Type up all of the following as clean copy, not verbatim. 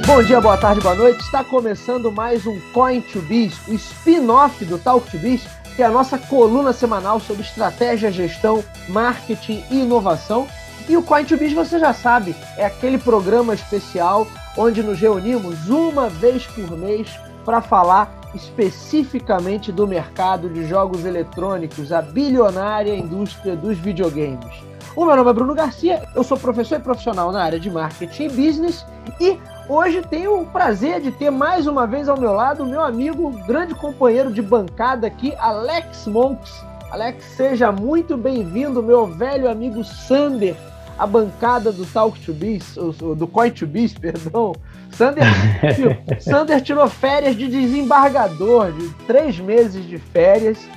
Bom dia, boa tarde, boa noite. Está começando mais um Coin2Biz, o spin-off do Talk2Biz, que é a nossa coluna semanal sobre estratégia, gestão, marketing e inovação. E o Coin2Biz, você já sabe, é aquele programa especial onde nos reunimos uma vez por mês para falar especificamente do mercado de jogos eletrônicos, a bilionária indústria dos videogames. O meu nome é Bruno Garcia, eu sou professor e profissional na área de marketing e business e hoje tenho o prazer de ter mais uma vez ao meu lado o meu amigo, grande companheiro de bancada aqui, Alex Monks. Alex, seja muito bem-vindo, meu velho amigo Sander, a bancada do Talk2Biz, do Coin2Biz, perdão. Sander tirou férias de desembargador, de 3 meses de férias,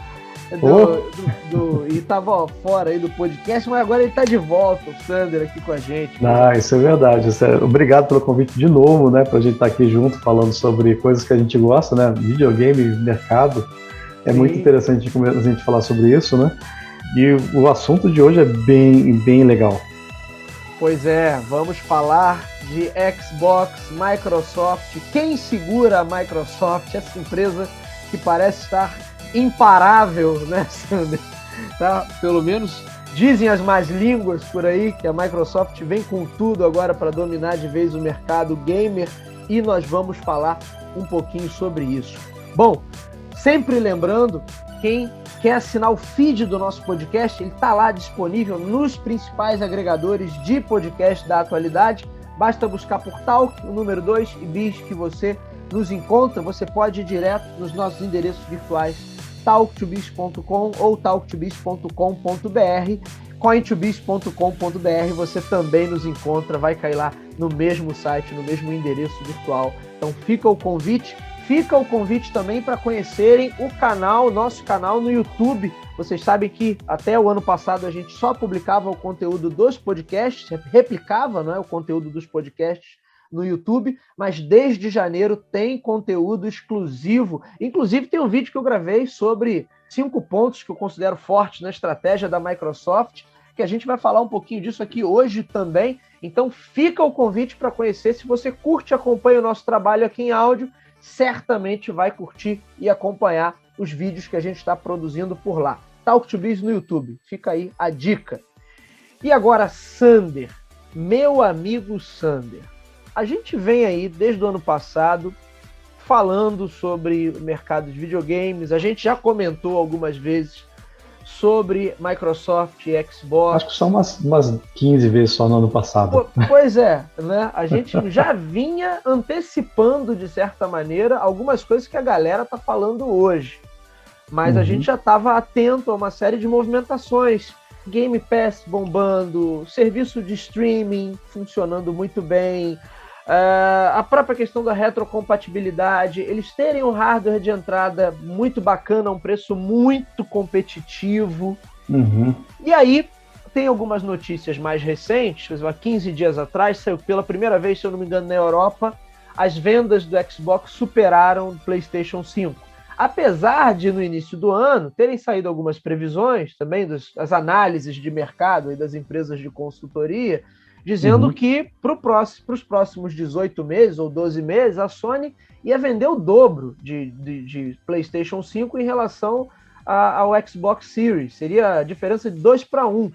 e estava fora aí do podcast, mas agora ele está de volta, o Sander aqui com a gente. Isso é verdade. Obrigado pelo convite de novo, né, para a gente estar aqui junto falando sobre coisas que a gente gosta, né, videogame, mercado. É muito interessante a gente falar sobre isso, né, e o assunto de hoje é bem legal. Pois é, vamos falar de Xbox, Microsoft, quem segura a Microsoft, essa empresa que parece estar imparável, né, Sander? Tá? Pelo menos dizem as más línguas por aí que a Microsoft vem com tudo agora para dominar de vez o mercado gamer e nós vamos falar um pouquinho sobre isso. Bom, sempre lembrando, quem quer assinar o feed do nosso podcast, ele está lá disponível nos principais agregadores de podcast da atualidade. Basta buscar por Talk, o número 2, e Biz, que você nos encontra. Você pode ir direto nos nossos endereços virtuais talk2biz.com ou talk2biz.com.br, coin2biz.com.br, você também nos encontra, vai cair lá no mesmo site, no mesmo endereço virtual. Então fica o convite também para conhecerem o canal, nosso canal no YouTube. Vocês sabem que até o ano passado a gente só publicava o conteúdo dos podcasts, replicava, não é, o conteúdo dos podcasts no YouTube, mas desde janeiro tem conteúdo exclusivo. Inclusive tem um vídeo que eu gravei sobre 5 pontos que eu considero fortes na estratégia da Microsoft, que a gente vai falar um pouquinho disso aqui hoje também. Então fica o convite para conhecer. Se você curte e acompanha o nosso trabalho aqui em áudio, certamente vai curtir e acompanhar os vídeos que a gente está produzindo por lá. Talk2Biz no YouTube, fica aí a dica. E agora, Sander, meu amigo Sander, a gente vem aí desde o ano passado falando sobre o mercado de videogames, a gente já comentou algumas vezes sobre Microsoft e Xbox. Acho que só umas 15 vezes só no ano passado. Pois é, né? A gente já vinha antecipando, de certa maneira, algumas coisas que a galera tá falando hoje. Mas a gente já estava atento a uma série de movimentações. Game Pass bombando, serviço de streaming funcionando muito bem, a própria questão da retrocompatibilidade, eles terem um hardware de entrada muito bacana, a um preço muito competitivo. E aí, tem algumas notícias mais recentes, há 15 dias atrás, saiu pela primeira vez, se eu não me engano, na Europa, as vendas do Xbox superaram o PlayStation 5. Apesar de, no início do ano, terem saído algumas previsões também das análises de mercado e das empresas de consultoria, dizendo que para os próximos 18 meses ou 12 meses, a Sony ia vender o dobro de PlayStation 5 em relação ao Xbox Series. Seria a diferença de 2-1,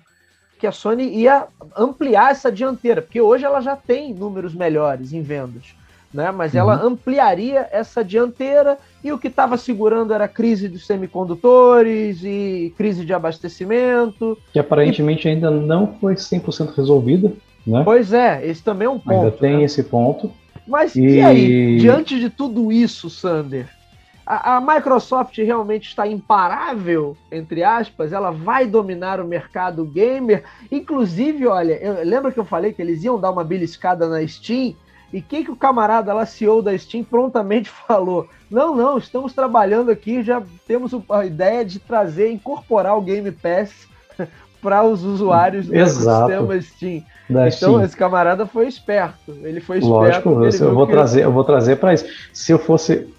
que a Sony ia ampliar essa dianteira, porque hoje ela já tem números melhores em vendas, né? Mas ela ampliaria essa dianteira e o que estava segurando era a crise dos semicondutores e crise de abastecimento. Que aparentemente ainda não foi 100% resolvida. Né? Pois é, esse também é um ponto. Ainda tem esse ponto. Mas e aí, diante de tudo isso, Sander, a Microsoft realmente está imparável, entre aspas? Ela vai dominar o mercado gamer? Inclusive, olha, lembra que eu falei que eles iam dar uma beliscada na Steam? E que o camarada lá, CEO da Steam, prontamente falou: não, estamos trabalhando aqui, já temos a ideia de incorporar o Game Pass para os usuários do sistema Steam. Então, esse camarada foi esperto. Ele foi esperto. Lógico, eu vou trazer para isso. Se eu fosse...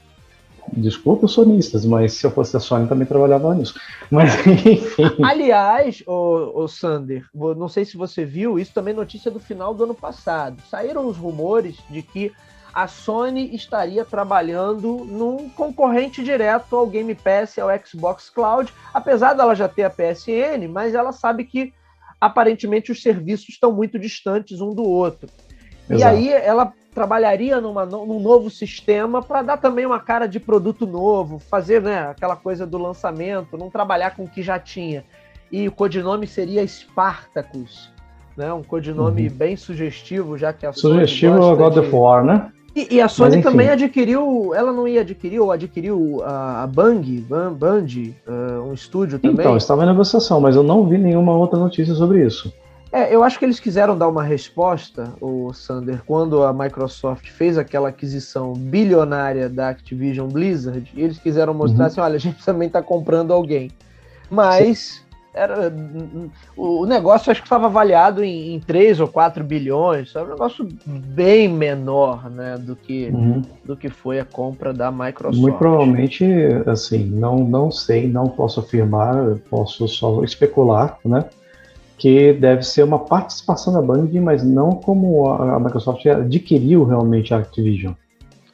Desculpa os sonistas, mas se eu fosse a Sony também trabalhava nisso. Mas, enfim. Aliás, o Sander, não sei se você viu, isso também é notícia do final do ano passado. Saíram os rumores de que a Sony estaria trabalhando num concorrente direto ao Game Pass e ao Xbox Cloud, apesar dela já ter a PSN, mas ela sabe que aparentemente os serviços estão muito distantes um do outro. Exato. E aí ela trabalharia num novo sistema para dar também uma cara de produto novo, fazer, né, aquela coisa do lançamento, não trabalhar com o que já tinha. E o codinome seria Spartacus, né, um codinome bem sugestivo, já que a Sony sugestivo é God of War, né? E a Sony também adquiriu, ela não ia adquirir, ou adquiriu a Band, um estúdio também? Então, estava em negociação, mas eu não vi nenhuma outra notícia sobre isso. Eu acho que eles quiseram dar uma resposta, o Sander, quando a Microsoft fez aquela aquisição bilionária da Activision Blizzard, e eles quiseram mostrar assim, olha, a gente também está comprando alguém. Mas o negócio acho que estava avaliado em 3 ou 4 bilhões, é um negócio bem menor, né, do que foi a compra da Microsoft. Muito provavelmente, assim, não sei, não posso afirmar, posso só especular, né, que deve ser uma participação da Band, mas não como a Microsoft adquiriu realmente a Activision.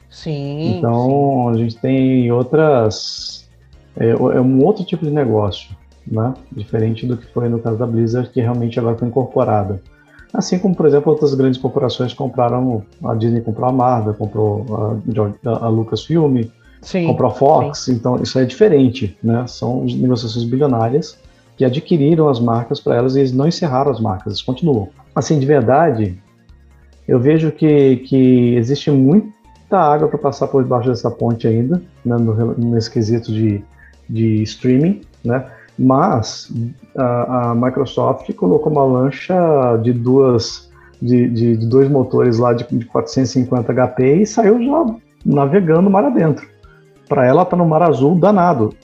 Sim. Então, a gente tem outras... É um outro tipo de negócio, né? Diferente do que foi no caso da Blizzard, que realmente agora foi incorporada. Assim como, por exemplo, outras grandes corporações compraram... A Disney comprou a Marvel, comprou a Lucasfilm, comprou a Fox. Sim. Então, isso é diferente, né? São negociações bilionárias que adquiriram as marcas para elas e eles não encerraram as marcas, eles continuam. Assim, de verdade, eu vejo que existe muita água para passar por debaixo dessa ponte ainda, né, nesse quesito de streaming, né? Mas a Microsoft colocou uma lancha de dois motores lá de 450 HP e saiu já navegando mar adentro. Para ela tá no mar azul danado.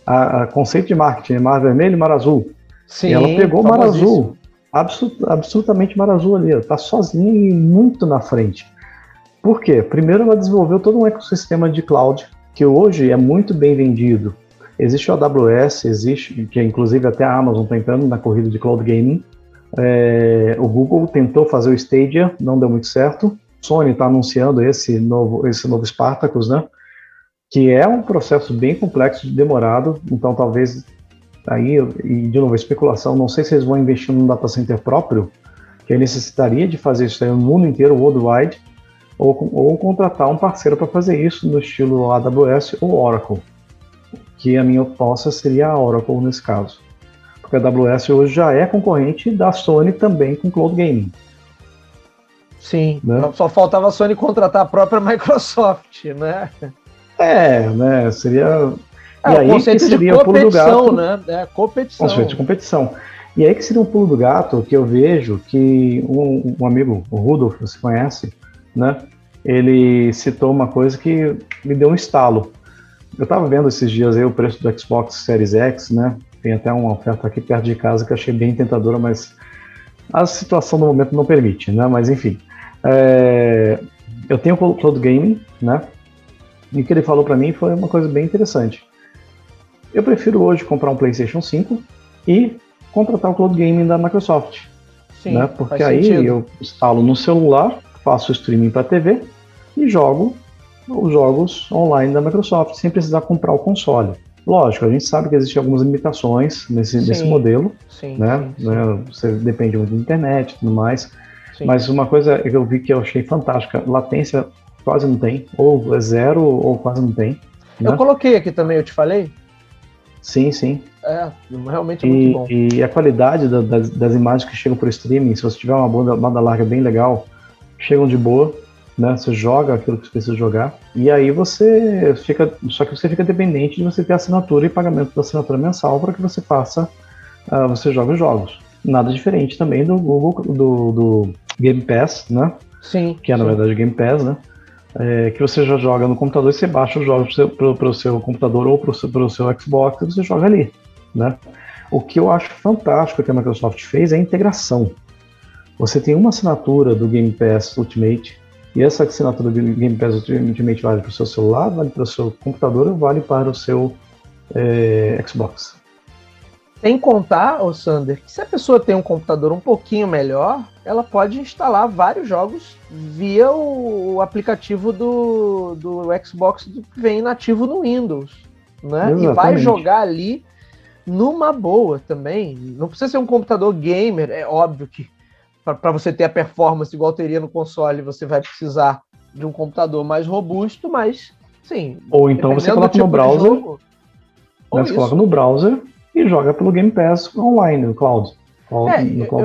A conceito de marketing é mar vermelho e mar azul. Sim, e ela pegou o mar azul, absolutamente mar azul ali, está sozinha e muito na frente. Por quê? Primeiro ela desenvolveu todo um ecossistema de cloud, que hoje é muito bem vendido. Existe o AWS, que inclusive até a Amazon está entrando na corrida de cloud gaming. O Google tentou fazer o Stadia, não deu muito certo. Sony está anunciando esse novo Spartacus, né? Que é um processo bem complexo, demorado, então talvez aí, e de novo, especulação, não sei se eles vão investir num data center próprio, que aí necessitaria de fazer isso aí no mundo inteiro, worldwide, ou contratar um parceiro para fazer isso no estilo AWS ou Oracle, que a minha aposta seria a Oracle nesse caso, porque a AWS hoje já é concorrente da Sony também com Cloud Gaming. Sim, né? Só faltava a Sony contratar a própria Microsoft, né? Né, seria... E aí conceito que seria de o pulo do gato, né? Competição. Conceito de competição. E aí que seria um pulo do gato que eu vejo que um amigo, o Rudolf, você conhece, né? Ele citou uma coisa que me deu um estalo. Eu estava vendo esses dias aí o preço do Xbox Series X, né? Tem até uma oferta aqui perto de casa que eu achei bem tentadora, mas a situação do momento não permite, né? Mas enfim, eu tenho o Cloud Gaming, né? E o que ele falou para mim foi uma coisa bem interessante. Eu prefiro hoje comprar um PlayStation 5 e contratar o Cloud Gaming da Microsoft. Sim, né? Porque aí sentido. Eu instalo no celular, faço o streaming para a TV e jogo os jogos online da Microsoft sem precisar comprar o console. Lógico, a gente sabe que existem algumas limitações nesse modelo, né? Você depende muito da internet e tudo mais. Sim. Mas uma coisa que eu vi que eu achei fantástica, latência quase não tem, ou é zero ou quase não tem. Né? Eu coloquei aqui também, eu te falei? Sim. Realmente é muito bom. E a qualidade das imagens que chegam por streaming, se você tiver uma banda larga bem legal, chegam de boa, né? Você joga aquilo que você precisa jogar, e aí você fica dependente de você ter assinatura e pagamento da assinatura mensal para que você você jogue os jogos. Nada diferente também do Google, do Game Pass, né? Sim. Que é na verdade o Game Pass, né? Que você já joga no computador e você baixa os jogos para o seu computador ou para o seu Xbox e você joga ali, né? O que eu acho fantástico que a Microsoft fez é a integração. Você tem uma assinatura do Game Pass Ultimate e essa assinatura do Game Pass Ultimate vale para o seu celular, vale para o seu computador ou vale para o seu Xbox. Sem contar, ô Sander, que se a pessoa tem um computador um pouquinho melhor, ela pode instalar vários jogos via o aplicativo do Xbox que vem nativo no Windows, né? Exatamente. E vai jogar ali numa boa também. Não precisa ser um computador gamer, é óbvio que para você ter a performance igual teria no console, você vai precisar de um computador mais robusto, mas sim. Ou então você coloca no browser, jogo, você coloca no browser e joga pelo Game Pass online, no cloud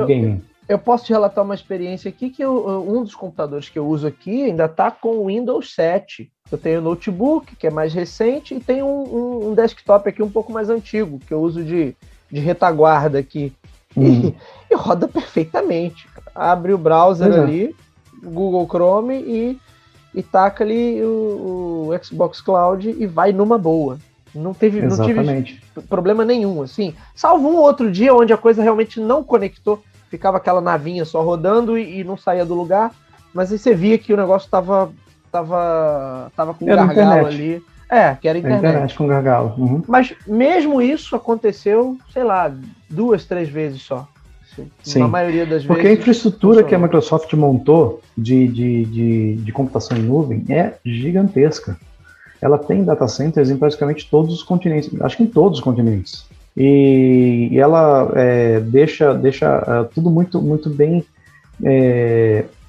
gaming. Eu posso te relatar uma experiência aqui que um dos computadores que eu uso aqui ainda está com o Windows 7. Eu tenho um notebook, que é mais recente, e tenho um desktop aqui um pouco mais antigo, que eu uso de retaguarda aqui. E roda perfeitamente. Abre o browser ali, Google Chrome, e taca ali o Xbox Cloud e vai numa boa. Não tive problema nenhum, assim. Salvo um outro dia onde a coisa realmente não conectou. Ficava aquela navinha só rodando e não saía do lugar. Mas aí você via que o negócio tava com um gargalo ali. Que era internet. Internet com gargalo. Uhum. Mas mesmo isso aconteceu, sei lá, 2, 3 vezes só. Sim. Na maioria das vezes. Porque a infraestrutura que a Microsoft montou de computação em nuvem é gigantesca. Ela tem data centers em praticamente todos os continentes, acho que em todos os continentes. E ela deixa tudo muito bem,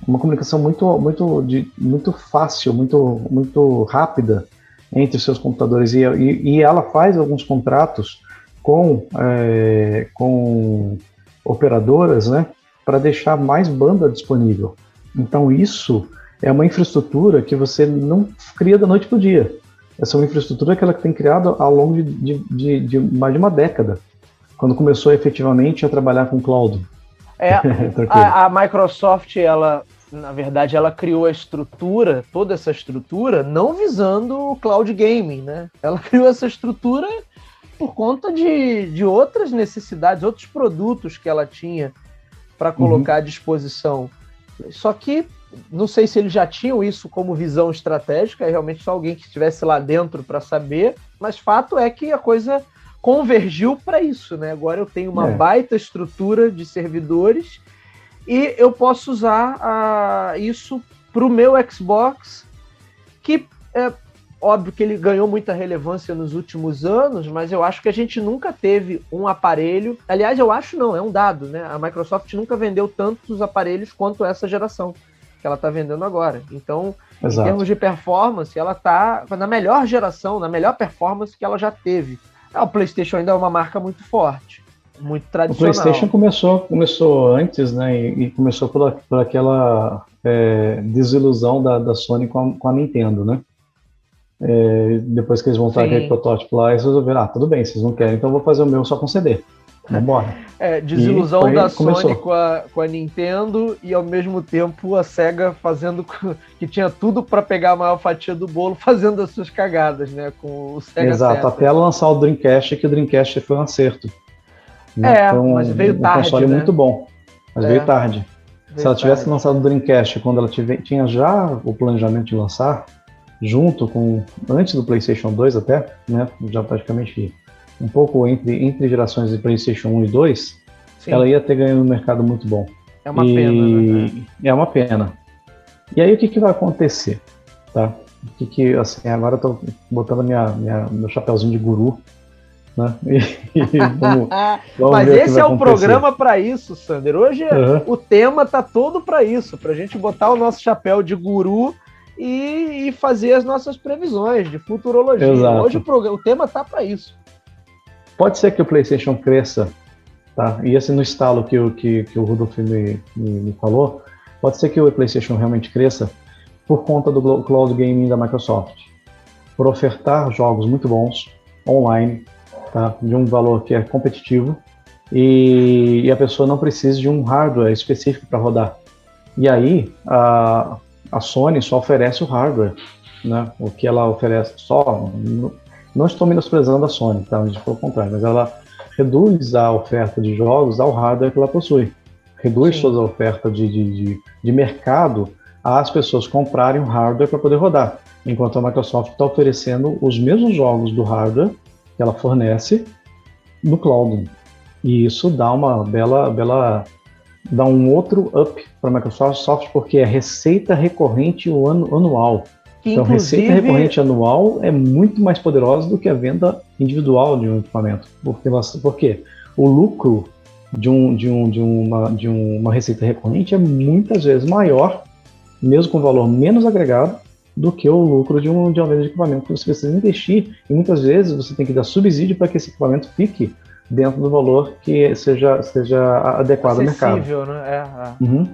uma comunicação muito fácil, muito rápida entre os seus computadores. E ela faz alguns contratos com operadoras, né, para deixar mais banda disponível. Então isso é uma infraestrutura que você não cria da noite para o dia. Essa é uma infraestrutura que ela tem criado ao longo de mais de uma década, quando começou efetivamente a trabalhar com cloud. A Microsoft, na verdade, ela criou toda essa estrutura, não visando o cloud gaming, né? Ela criou essa estrutura por conta de outras necessidades, outros produtos que ela tinha para colocar à disposição. Só que não sei se eles já tinham isso como visão estratégica, é realmente só alguém que estivesse lá dentro para saber, mas fato é que a coisa convergiu para isso, né? Agora eu tenho uma baita estrutura de servidores e eu posso usar isso para o meu Xbox, que é óbvio que ele ganhou muita relevância nos últimos anos, mas eu acho que a gente nunca teve um aparelho, aliás, eu acho não, é um dado, né? A Microsoft nunca vendeu tantos aparelhos quanto essa geração que ela está vendendo agora. Então, Exato. Em termos de performance, ela está na melhor geração, na melhor performance que ela já teve. O PlayStation ainda é uma marca muito forte, muito tradicional. O PlayStation começou antes, né? E começou por aquela desilusão da Sony com a Nintendo, né? Depois que eles montaram aquele protótipo lá, eles resolveram, tudo bem, vocês não querem, então eu vou fazer o meu só com CD. Vambora. Desilusão da Sony com a Nintendo e ao mesmo tempo a SEGA que tinha tudo para pegar a maior fatia do bolo, fazendo as suas cagadas, né? Com o SEGA Exato, Saturn. até ela lançar o Dreamcast, que o Dreamcast foi um acerto. Né? Mas veio tarde. Um console né? muito bom, mas veio tarde. Se ela tivesse lançado o Dreamcast quando ela tinha já o planejamento de lançar, antes do PlayStation 2 até, né? Já praticamente um pouco entre gerações de PlayStation 1 e 2, Sim. ela ia ter ganho no mercado muito bom. É uma pena, né? É uma pena. E aí o que vai acontecer? Tá? Assim, agora eu tô botando meu chapéuzinho de guru, né? Vamos Mas esse é o programa para isso, Sander. Hoje o tema tá todo para isso, para a gente botar o nosso chapéu de guru e fazer as nossas previsões de futurologia. Exato. Hoje o tema tá para isso. Pode ser que o PlayStation cresça, tá? E assim, no estalo que o Rudolf me falou, pode ser que o PlayStation realmente cresça por conta do cloud gaming da Microsoft, por ofertar jogos muito bons online, tá? De um valor que é competitivo e a pessoa não precisa de um hardware específico para rodar. E aí a Sony só oferece o hardware, né? O que ela oferece só. Não estou menosprezando a Sony, tá? Pelo contrário, mas ela reduz a oferta de jogos ao hardware que ela possui. Reduz toda a oferta de mercado às pessoas comprarem o hardware para poder rodar. Enquanto a Microsoft está oferecendo os mesmos jogos do hardware que ela fornece no cloud. E isso dá uma dá um outro up para a Microsoft, porque é receita recorrente anual. Que, então, inclusive, receita recorrente anual é muito mais poderosa do que a venda individual de um equipamento. Por quê? O lucro de uma receita recorrente é muitas vezes maior, mesmo com valor menos agregado, do que o lucro de uma venda de equipamento. Você precisa investir e muitas vezes você tem que dar subsídio para que esse equipamento fique dentro do valor que seja adequado ao mercado. Acessível, né? Uhum.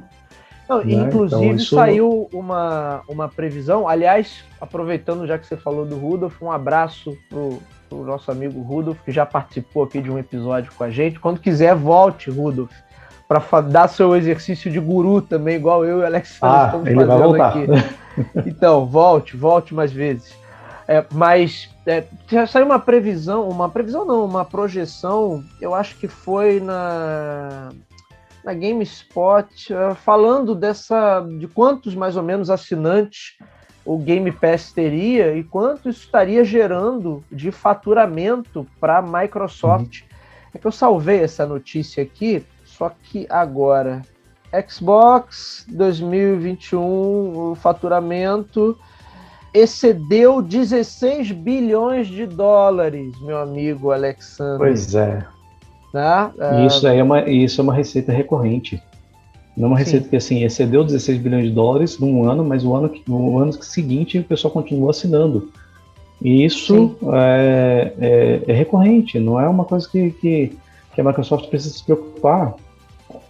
Não, Né? inclusive, então, isso... saiu uma previsão. Aliás, aproveitando já que você falou do Rudolf, um abraço pro nosso amigo Rudolf, que já participou aqui de um episódio com a gente. Quando quiser, volte, Rudolf, para dar seu exercício de guru também, igual eu e o Alexandre estamos ele vai voltar. aqui. Então, volte mais vezes. Saiu uma projeção, eu acho que foi na GameSpot, falando de quantos mais ou menos assinantes o Game Pass teria e quanto isso estaria gerando de faturamento para a Microsoft. É que eu salvei essa notícia aqui, só que agora Xbox 2021, o faturamento excedeu 16 bilhões de dólares, meu amigo Alexandre. Pois é. Tá? Isso é uma receita recorrente. Não é uma receita que assim, excedeu 16 bilhões de dólares num ano, mas no ano seguinte o pessoal continua assinando. E isso é recorrente, não é uma coisa que a Microsoft precisa se preocupar.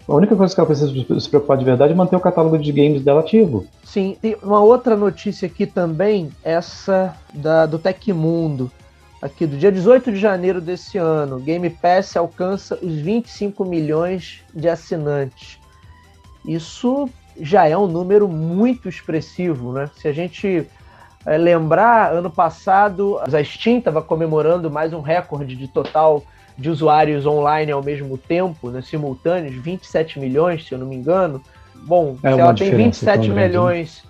A única coisa que ela precisa se preocupar de verdade é manter o catálogo de games dela ativo. Sim, tem uma outra notícia aqui também, essa do Tecmundo. Aqui, do dia 18 de janeiro desse ano, Game Pass alcança os 25 milhões de assinantes. Isso já é um número muito expressivo, né? Se a gente lembrar, ano passado, a Steam estava comemorando mais um recorde de total de usuários online ao mesmo tempo, né, simultâneos, 27 milhões, se eu não me engano. Bom, se ela tem 27 milhões...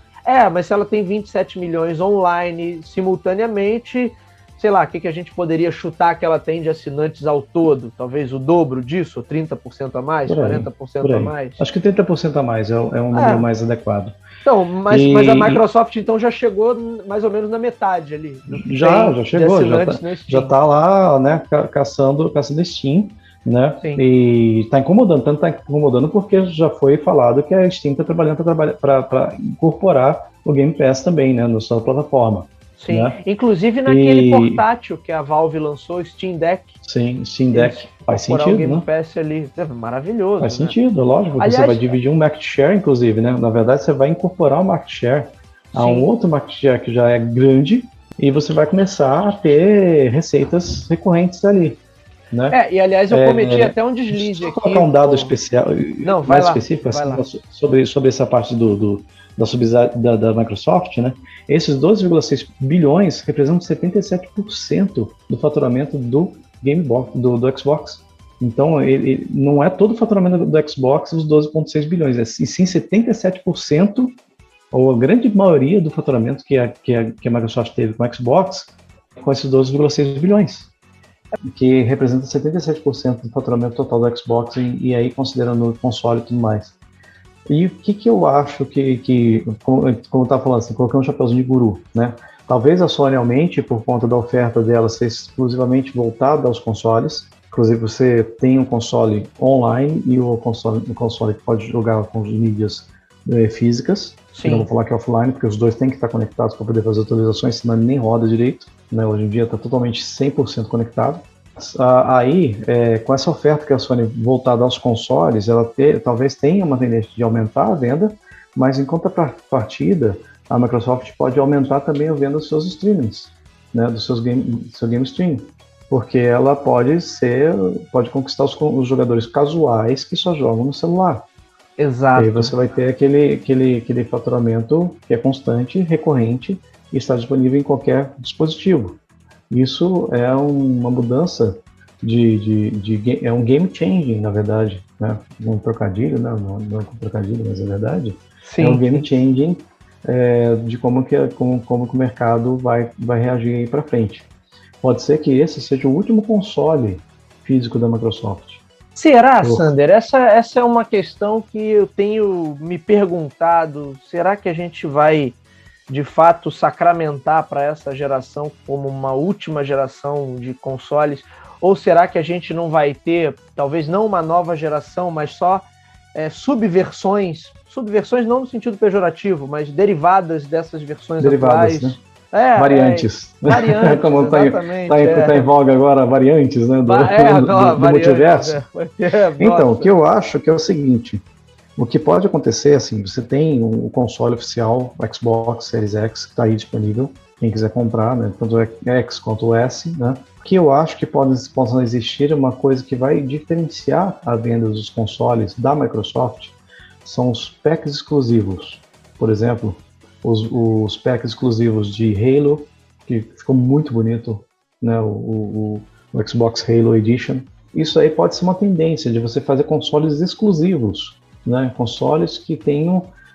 mas se ela tem 27 milhões online simultaneamente, sei lá, o que a gente poderia chutar que ela tem de assinantes ao todo? Talvez o dobro disso, 30% a mais, 40% a mais? Acho que 30% a mais é um número mais adequado. Então, mas a Microsoft então já chegou mais ou menos na metade ali. Já chegou, já tá lá, né, caçando Steam, né? Sim. E tá incomodando, tanto tá incomodando porque já foi falado que a Steam tá trabalhando para incorporar o Game Pass também, né, na sua plataforma. Sim, né? Inclusive naquele portátil que a Valve lançou, Steam Deck. Sim, Steam Deck. Faz sentido, o Game Pass ali. É maravilhoso. Faz sentido, lógico, porque você vai dividir um market share, inclusive, né? Na verdade, você vai incorporar um market share a um outro market share que já é grande e você vai começar a ter receitas recorrentes ali, né? E aliás, eu cometi até um deslize aqui. Vou colocar um dado especial, mais específico, assim, sobre essa parte da subsidiária da Microsoft, né? Esses 12,6 bilhões representam 77% do faturamento do do Xbox. Então, ele não é todo o faturamento do Xbox os 12,6 bilhões, e sim 77%, ou a grande maioria do faturamento que a Microsoft teve com o Xbox, com esses 12,6 bilhões, que representa 77% do faturamento total do Xbox, e aí considerando o console e tudo mais. E o que eu acho como eu estava falando, assim, colocar um chapéuzinho de guru, né? Talvez a Sony aumente por conta da oferta dela ser exclusivamente voltada aos consoles. Inclusive, você tem um console online e um console que pode jogar com mídias físicas. Sim. Não vou falar que é offline, porque os dois têm que estar conectados para poder fazer atualizações, senão ele nem roda direito, né? Hoje em dia está totalmente 100% conectado. Aí, com essa oferta que a Sony voltada aos consoles, ela talvez tenha uma tendência de aumentar a venda, mas em contrapartida, a Microsoft pode aumentar também a venda dos seus streamings, né, do seu game stream, porque ela pode conquistar os jogadores casuais que só jogam no celular. Exato. E aí você vai ter aquele faturamento que é constante, recorrente e está disponível em qualquer dispositivo. Isso é uma mudança é um game changing, na verdade, né? Um trocadilho, né? Não é um trocadilho, mas é verdade. Sim. É um game changing de como que o mercado vai reagir aí para frente. Pode ser que esse seja o último console físico da Microsoft. Será, Sander? Essa é uma questão que eu tenho me perguntado. Será que a gente vai, de fato, sacramentar para essa geração como uma última geração de consoles? Ou será que a gente não vai ter, talvez não uma nova geração, mas só subversões não no sentido pejorativo, mas derivadas dessas versões atuais? Né? Variantes. Variantes, como tá em voga agora, variantes, né? Do multiverso. Então, o que eu acho que é o seguinte: o que pode acontecer, assim, você tem o console oficial, o Xbox Series X, que está aí disponível, quem quiser comprar, né? Tanto o X quanto o S, né? O que eu acho que possa existir uma coisa que vai diferenciar a venda dos consoles da Microsoft são os packs exclusivos. Por exemplo, os packs exclusivos de Halo, que ficou muito bonito, né? O Xbox Halo Edition. Isso aí pode ser uma tendência de você fazer consoles exclusivos, né? Consoles que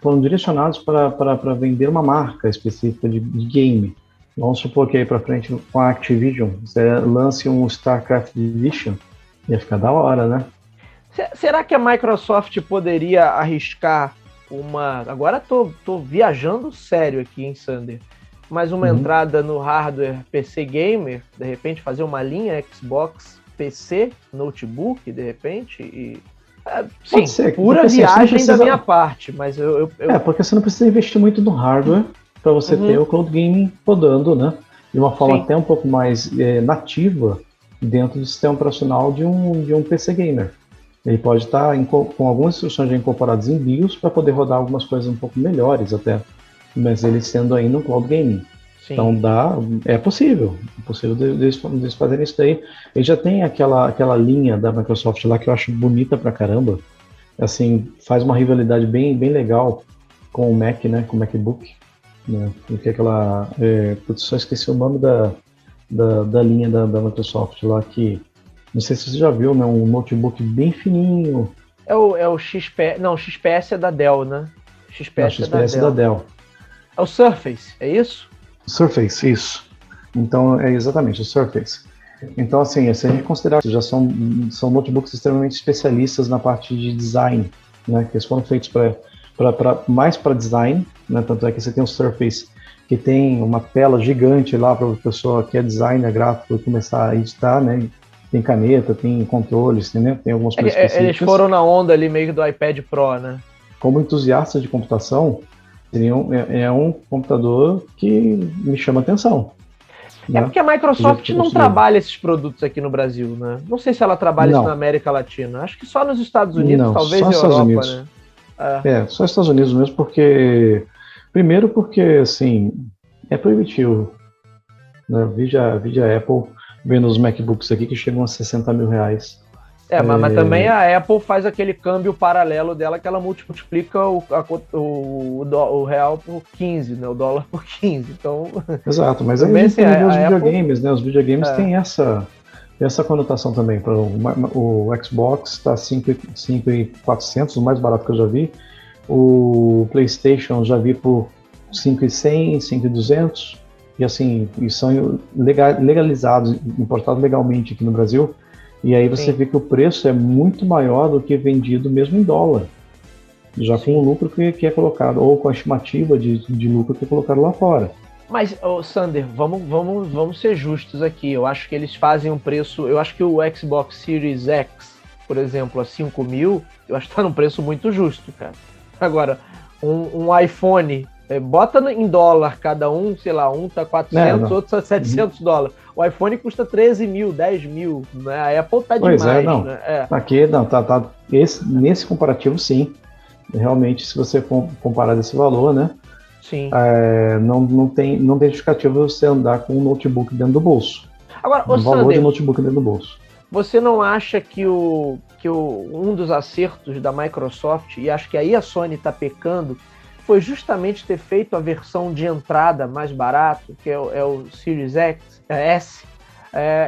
foram direcionados para vender uma marca específica de game. Vamos supor que aí para frente com a Activision você lance um StarCraft Edition, ia ficar da hora, né? Será que a Microsoft poderia arriscar agora tô viajando sério aqui, hein, Sander? Mas uma entrada no hardware PC Gamer, de repente fazer uma linha Xbox PC, notebook, de repente? Sim, pura viagem da minha parte, mas porque você não precisa investir muito no hardware para você ter o cloud gaming rodando, né? De uma forma até um pouco mais nativa dentro do sistema operacional de um PC Gamer. Ele pode estar com algumas instruções já incorporadas em BIOS para poder rodar algumas coisas um pouco melhores até, mas ele sendo aí no cloud gaming. Sim. Então é possível deles fazerem isso daí. Ele já tem aquela linha da Microsoft lá que eu acho bonita pra caramba, assim, faz uma rivalidade bem legal com o Mac, né, com o MacBook, né, porque aquela, só esqueci o nome da linha da Microsoft lá, que não sei se você já viu, né? Um notebook bem fininho. É o XP... Não, o XPS é da Dell, né? XPS é da Dell. É o Surface, é isso? Surface, isso. Então, é exatamente, o Surface. Então, assim, se a gente considerar que já são notebooks extremamente especialistas na parte de design, né? Que eles foram feitos mais para design, né? Tanto é que você tem o Surface, que tem uma tela gigante lá para a pessoa que é designer gráfico começar a editar, né? Tem caneta, tem controles, né? Tem algumas coisas específicas. Eles foram na onda ali meio do iPad Pro, né? Como entusiasta de computação, é um computador que me chama atenção. Né? Porque a Microsoft não trabalha esses produtos aqui no Brasil, né? Não sei se ela trabalha isso na América Latina. Acho que só nos Estados Unidos, talvez na Europa, né? Só nos Estados Unidos mesmo, porque... Primeiro porque, assim, é proibitivo. Né? Vide a Apple vendo os MacBooks aqui que chegam a 60 mil reais. Mas também a Apple faz aquele câmbio paralelo dela que ela multiplica o real por 15, né? O dólar por 15. Então... Exato, mas aí assim, tem os videogames, né? Os videogames têm essa conotação também. O Xbox está 5.400, o mais barato que eu já vi. O PlayStation já vi por 5.100, 5.200. E assim, são legalizados, importados legalmente aqui no Brasil, e aí você vê que o preço é muito maior do que vendido mesmo em dólar, já com o lucro que é colocado, ou com a estimativa de lucro que é colocado lá fora. Mas, Sander, vamos ser justos aqui, eu acho que eles fazem um preço, eu acho que o Xbox Series X, por exemplo, a 5 mil, eu acho que está num preço muito justo, cara. Agora, um iPhone... bota em dólar cada um, sei lá, um tá 400, outro tá 700 dólares. O iPhone custa 13 mil, 10 mil, né? A Apple tá demais. Né? Aqui, tá nesse comparativo, sim. Realmente, se você comparar desse valor, né? Sim. Não tem justificativa você andar com um notebook dentro do bolso. Agora, o valor de notebook dentro do bolso. Você não acha que um dos acertos da Microsoft, e acho que aí a Sony tá pecando, foi justamente ter feito a versão de entrada mais barato, que é o Series S,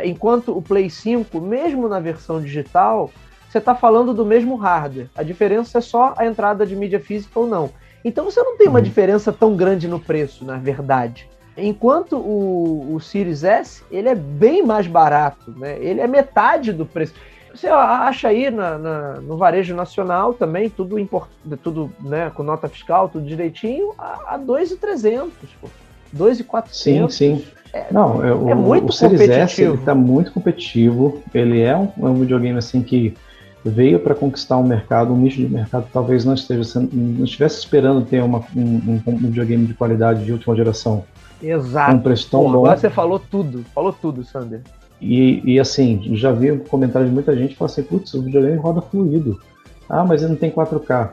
enquanto o Play 5, mesmo na versão digital, você está falando do mesmo hardware. A diferença é só a entrada de mídia física ou não. Então você não tem uma diferença tão grande no preço, na verdade. Enquanto o Series S, ele é bem mais barato, né? Ele é metade do preço. Você acha aí no varejo nacional também, tudo, né, com nota fiscal, tudo direitinho, a 2.300, pô. 2.400. Sim. Não, é muito o Series S competitivo. está muito competitivo. Ele é um videogame assim que veio para conquistar um mercado, um nicho de mercado que talvez não estivesse esperando ter um videogame de qualidade de última geração. Exato. Com um preço tão bom. Agora você falou tudo, Sander. E assim, já vi um comentário de muita gente que fala assim, putz, o videogame roda fluido. Ah, mas ele não tem 4K.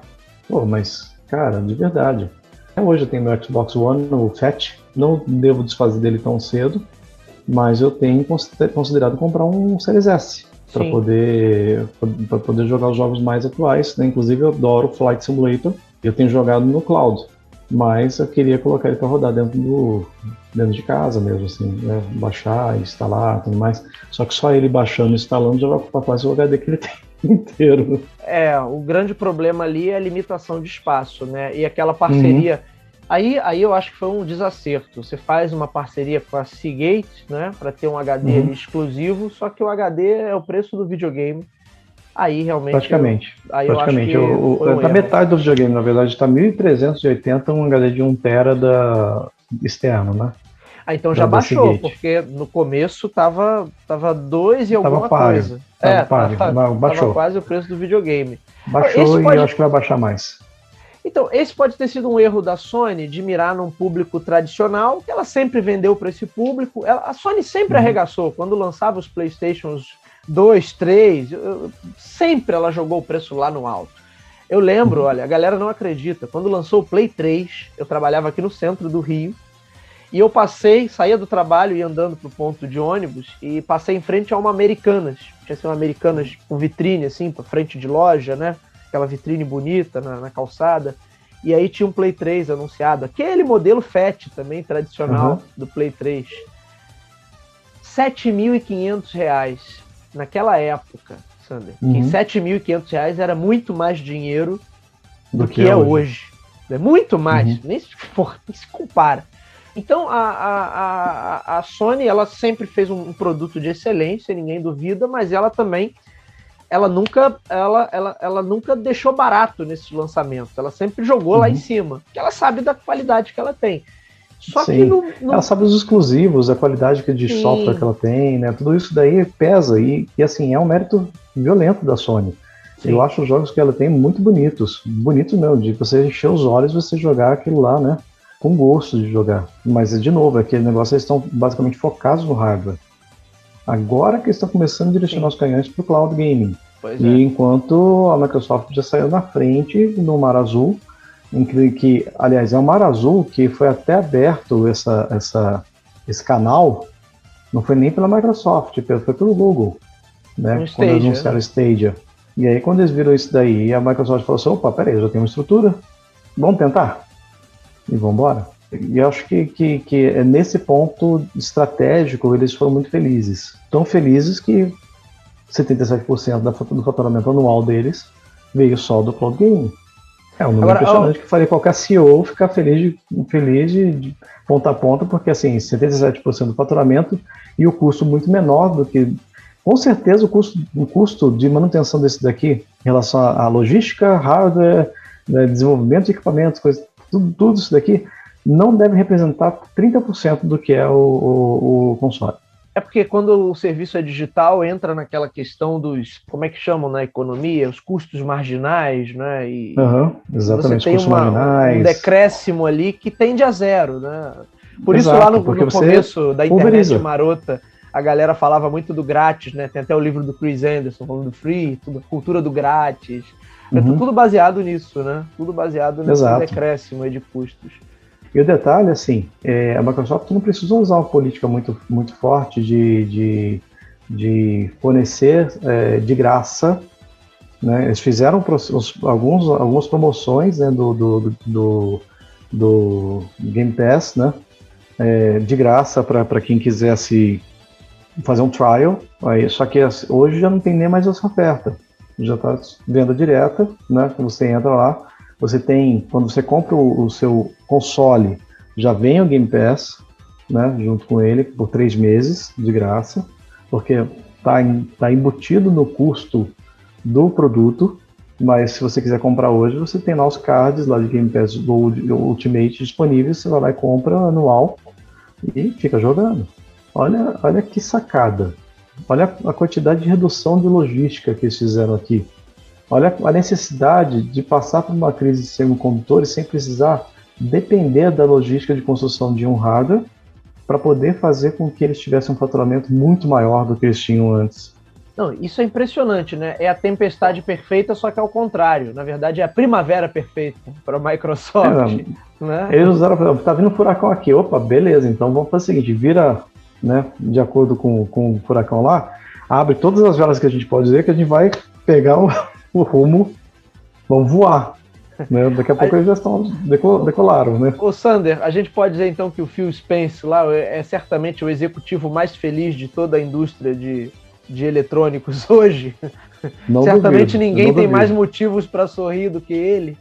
Pô, mas, cara, de verdade. Até hoje eu tenho meu Xbox One, o Fat, não devo desfazer dele tão cedo, mas eu tenho considerado comprar um Series S para poder jogar os jogos mais atuais, né? Inclusive eu adoro Flight Simulator, eu tenho jogado no cloud, mas eu queria colocar ele para rodar dentro de casa mesmo, assim, né? Baixar, instalar, tudo mais. Só que só ele baixando e instalando já vai ocupar quase o HD que ele tem inteiro. O grande problema ali é a limitação de espaço, né? E aquela parceria. Aí eu acho que foi um desacerto. Você faz uma parceria com a Seagate, né? Para ter um HD ali exclusivo, só que o HD é o preço do videogame. Aí realmente. Praticamente. Eu acho que tá metade do videogame, na verdade, está 1.380 um HD de 1 tera externo, né? Então já baixou, porque no começo tava 2 e alguma coisa. Tava quase o preço do videogame. Baixou e eu acho que vai baixar mais. Então, esse pode ter sido um erro da Sony de mirar num público tradicional, que ela sempre vendeu para esse público. A Sony sempre arregaçou. Quando lançava os PlayStations 2, 3, sempre ela jogou o preço lá no alto. Eu lembro, olha, a galera não acredita, quando lançou o Play 3, eu trabalhava aqui no centro do Rio, e eu saía do trabalho e ia andando pro ponto de ônibus, e passei em frente a uma Americanas. Tinha sido uma Americanas com vitrine, assim, pra frente de loja, né? Aquela vitrine bonita na calçada. E aí tinha um Play 3 anunciado. Aquele modelo FAT também, tradicional, do Play 3. R$ 7.500 naquela época, Sander. Que R$ 7.500 era muito mais dinheiro do que é hoje. É muito mais. Nem se compara. Então, a Sony, ela sempre fez um produto de excelência, ninguém duvida, mas ela também, ela nunca deixou barato nesses lançamentos. Ela sempre jogou lá em cima, porque ela sabe da qualidade que ela tem. Só que ela sabe os exclusivos, a qualidade de software que ela tem, né? Tudo isso daí pesa e assim, é um mérito violento da Sony. Sim. Eu acho os jogos que ela tem muito bonitos mesmo, de você encher os olhos e você jogar aquilo lá, né? Com gosto de jogar. Mas, de novo, aquele negócio, eles estão basicamente focados no hardware. Agora que eles estão começando a direcionar os canhões para o cloud gaming. Enquanto a Microsoft já saiu na frente no Mar Azul, que aliás, é o Mar Azul que foi até aberto esse canal, não foi nem pela Microsoft, foi pelo Google, né? Quando eles anunciaram o Stadia. E aí, quando eles viram isso daí, a Microsoft falou assim, opa, peraí, eu já tenho uma estrutura, vamos tentar? E vamos embora. E eu acho que nesse ponto estratégico eles foram muito felizes. Tão felizes que 77% do faturamento anual deles veio só do cloud gaming. É um número impressionante que faria qualquer CEO ficar feliz de ponta a ponta, porque assim, 77% do faturamento e o custo muito menor do que... Com certeza o custo de manutenção desse daqui, em relação à logística, hardware, né, desenvolvimento de equipamentos, tudo isso daqui, não deve representar 30% do que é o console. É porque quando o serviço é digital, entra naquela questão dos, como é que chamam na economia, os custos marginais, né? E exatamente, você tem um decréscimo ali que tende a zero, né? Por isso lá no começo da internet marota, a galera falava muito do grátis, né? Tem até o livro do Chris Anderson falando do free, tudo, cultura do grátis. É tudo baseado nisso, né? Tudo baseado nesse decréscimo aí de custos. E o detalhe, assim, a Microsoft não precisou usar uma política muito, muito forte de fornecer de graça, né? Eles fizeram algumas promoções, né, do Game Pass, né? De graça para quem quisesse fazer um trial, só que hoje já não tem nem mais essa oferta. Já está venda direta, né? Quando você entra lá, quando você compra o seu console, já vem o Game Pass, né? Junto com ele, por 3 meses de graça, porque tá embutido no custo do produto, mas se você quiser comprar hoje, você tem lá os cards lá de Game Pass Gold Ultimate disponíveis, você vai lá e compra anual e fica jogando. Olha que sacada. Olha a quantidade de redução de logística que eles fizeram aqui. Olha a necessidade de passar por uma crise de semicondutores sem precisar depender da logística de construção de um hardware para poder fazer com que eles tivessem um faturamento muito maior do que eles tinham antes. Não, isso é impressionante, né? É a tempestade perfeita, só que ao contrário. Na verdade, é a primavera perfeita para a Microsoft. Né? Eles usaram, tá vindo um furacão aqui. Opa, beleza, então vamos fazer o seguinte, vira, né, de acordo com o furacão lá, abre todas as velas que a gente pode dizer que a gente vai pegar o rumo, vamos voar. Né? Daqui a pouco eles já estão decolaram, né? Ô Sander, a gente pode dizer então que o Phil Spencer lá é certamente o executivo mais feliz de toda a indústria de eletrônicos hoje. Não certamente duvido, ninguém tem mais motivos para sorrir do que ele.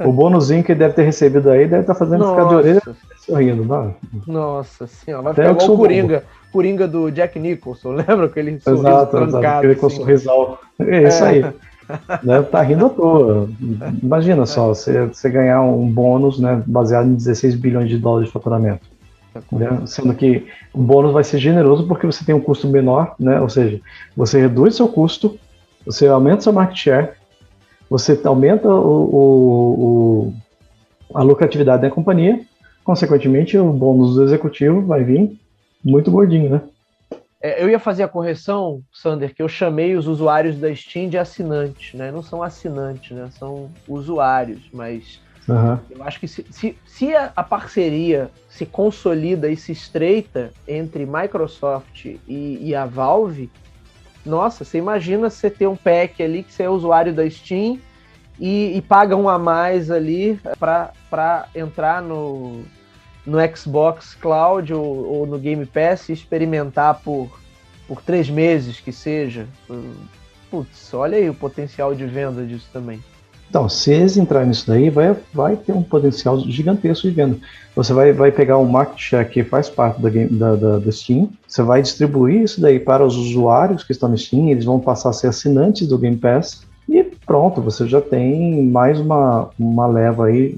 O bônusinho que ele deve ter recebido aí deve estar fazendo ficar de orelha sorrindo. Não? Nossa senhora, vai ficar igual o Coringa do Jack Nicholson, lembra aquele sorriso trancado? Aquele com sorrisal. É isso aí. Deve estar rindo à toa. Imagina só, você ganhar um bônus, né, baseado em 16 bilhões de dólares de faturamento. Né? Sendo que o bônus vai ser generoso porque você tem um custo menor, né? Ou seja, você reduz seu custo, você aumenta seu market share, você aumenta a lucratividade da companhia, consequentemente o bônus do executivo vai vir muito gordinho, né? Eu ia fazer a correção, Sander, que eu chamei os usuários da Steam de assinantes, né? Não são assinantes, né? São usuários, mas eu acho que se a parceria se consolida e se estreita entre Microsoft e a Valve, nossa, você imagina você ter um pack ali que você é usuário da Steam e paga um a mais ali para entrar no Xbox Cloud ou no Game Pass e experimentar por 3 meses que seja. Putz, olha aí o potencial de venda disso também. Então, se eles entrarem nisso daí, vai ter um potencial gigantesco de venda. Você vai pegar um market share que faz parte da Steam, você vai distribuir isso daí para os usuários que estão no Steam, eles vão passar a ser assinantes do Game Pass, e pronto, você já tem mais uma leva aí